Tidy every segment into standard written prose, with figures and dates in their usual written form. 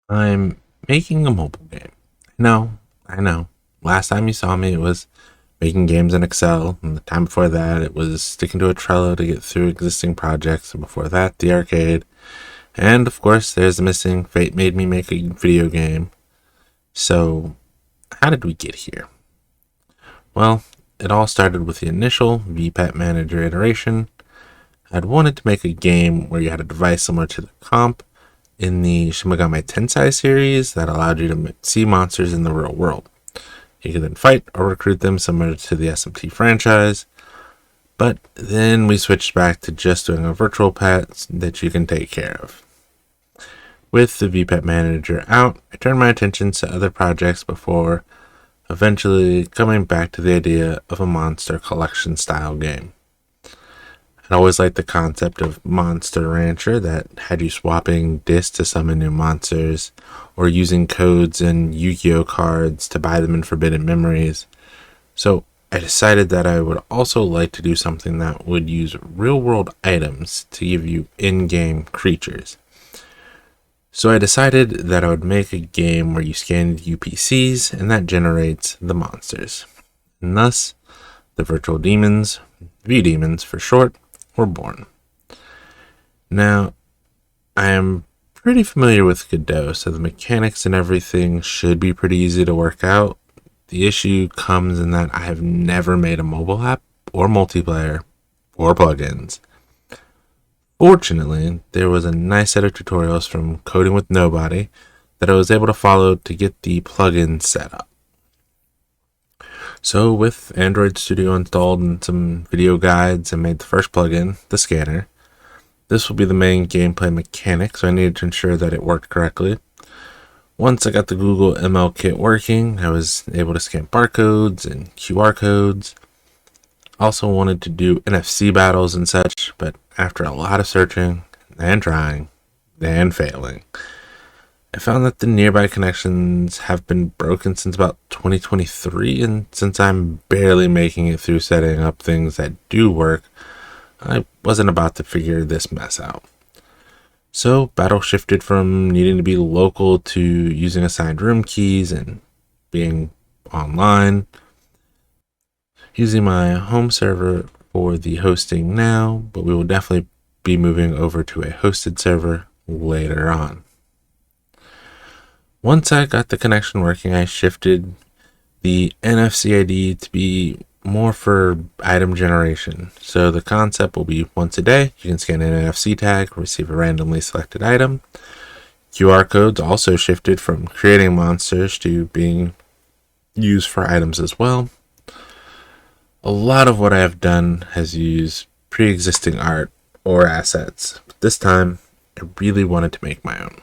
I'm making a mobile game. I know. Last time you saw me, it was making games in Excel, and the time before that, it was sticking to a Trello to get through existing projects, and before that, the arcade. And of course, there's the missing fate made me make a video game. So, how did we get here? Well, it all started with the initial VPET Manager iteration. I'd wanted to make a game where you had a device similar to the comp in the Shin Megami Tensei series that allowed you to see monsters in the real world. You could then fight or recruit them similar to the SMT franchise, but then we switched back to just doing a virtual pet that you can take care of. With the VPET Manager out, I turned my attention to other projects before eventually coming back to the idea of a monster collection style game. I'd always liked the concept of Monster Rancher that had you swapping discs to summon new monsters, or using codes and Yu-Gi-Oh cards to buy them in Forbidden Memories. So I decided that I would also like to do something that would use real-world items to give you in-game creatures. So I decided that I would make a game where you scan UPCs and that generates the monsters. And thus, the virtual demons, V-demons for short, were born. Now, I am pretty familiar with Godot, so the mechanics and everything should be pretty easy to work out. The issue comes in that I have never made a mobile app or multiplayer or plugins. Fortunately, there was a nice set of tutorials from Coding with Nobody that I was able to follow to get the plugin set up. So with Android Studio installed and some video guides, I made the first plugin, the scanner. This will be the main gameplay mechanic, so I needed to ensure that it worked correctly. Once I got the Google ML kit working, I was able to scan barcodes and QR codes. Also wanted to do NFC battles and such, but after a lot of searching and trying and failing, I found that the nearby connections have been broken since about 2023, and since I'm barely making it through setting up things that do work, I wasn't about to figure this mess out. So battle shifted from needing to be local to using assigned room keys and being online. Using my home server for the hosting now, but we will definitely be moving over to a hosted server later on. Once I got the connection working, I shifted the NFC ID to be more for item generation. So the concept will be once a day, you can scan an NFC tag, receive a randomly selected item. QR codes also shifted from creating monsters to being used for items as well. A lot of what I have done has used pre-existing art or assets, but this time I really wanted to make my own.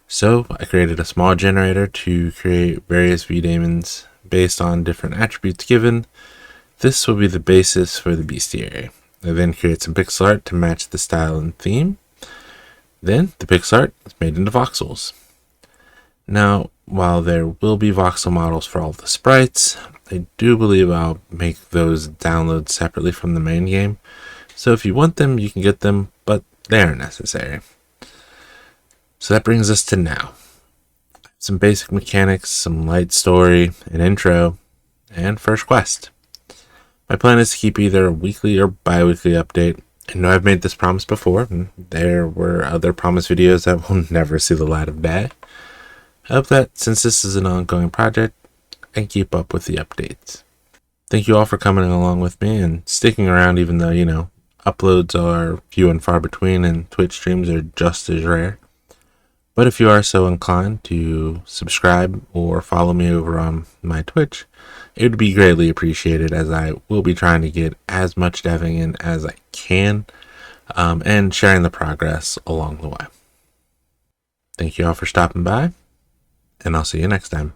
So I created a small generator to create various V-demons based on different attributes given. This will be the basis for the bestiary. I then create some pixel art to match the style and theme. Then the pixel art is made into voxels. Now, while there will be voxel models for all the sprites, I do believe I'll make those downloads separately from the main game. So if you want them, you can get them, but they aren't necessary. So that brings us to now. Some basic mechanics, some light story, an intro, and first quest. My plan is to keep either a weekly or bi-weekly update. I know I've made this promise before, and there were other promise videos that will never see the light of day. I hope that since this is an ongoing project, I can keep up with the updates. Thank you all for coming along with me and sticking around even though, uploads are few and far between and Twitch streams are just as rare. But if you are so inclined to subscribe or follow me over on my Twitch, it would be greatly appreciated, as I will be trying to get as much deving in as I can, and sharing the progress along the way. Thank you all for stopping by, and I'll see you next time.